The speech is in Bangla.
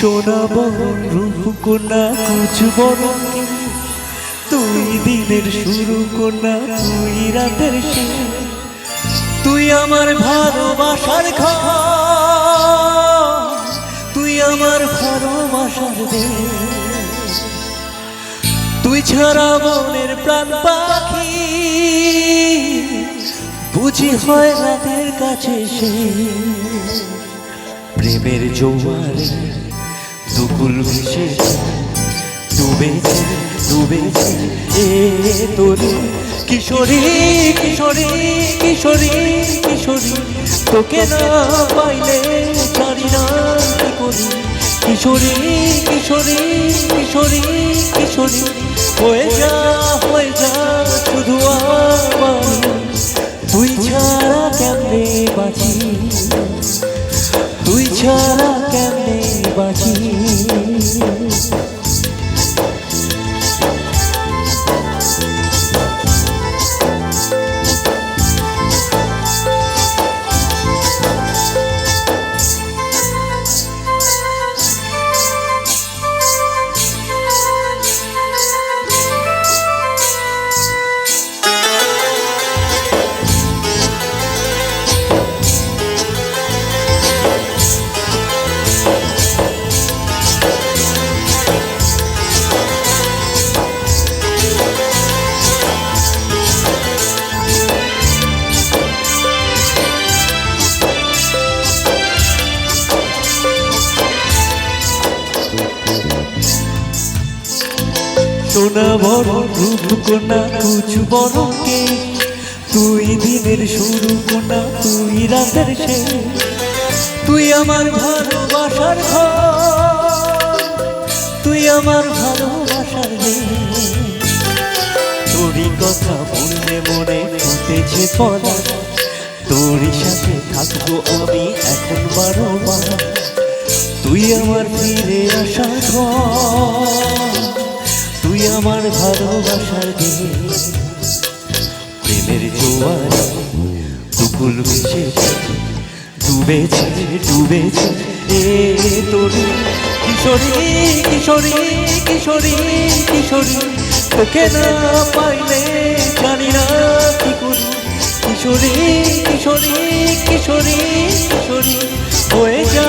সোনা বরণ রূপকন্যা কুচ বরণ তুই দিনের শুরু কন্যা তুই রাতের শেষ। তুই আমার ভালোবাসার ঘর, তুই আমার ভালোবাসার দেশ। তুই ছাড়া মনের প্রাণ পাখি বুঝি হয় রাতের কাছে সে। প্রেমের জোয়ারে দুকুল ভেসে ডুবেছে ডুবেছে এ তোরে কিশোরী কিশোরী কিশোরী কিশোরী, তোকে না পাইলে জানি না কি করি। কিশোরী কিশোরী কিশোরী কিশোরী, হয়ে যা শুধু আমার। তুই ছাড়া কেমনে বাঁচি, তুই ছাড়া কেমনে বাঁচি। সোনা বরণ রূপকন্যা কুচ বরণ কে, তুই দিনের শুরু কন্যা তুই রাতের শেষ। তুই আমার ভালোবাসার ঘর, তুই আমার ভালোবাসার দেশ। তোরই কথা বললে মনে ফুটেছে পলা, তোরই সাথে থাকবো আমি এখন বারবার। তুই আমার ফিরে আসার ঘর, তুই আমার ভালোবাসার দেশ। প্রেমের জোয়ারে দুকুল ভেসেছে ডুবেছে ডুবেছে এ তোরে কিশোরী কিশোরী কিশোরী কিশোরী, তোকে না পাইলে জানি না কি করি। কিশোরী কিশোরী কিশোরী কিশোরী, হয়ে যা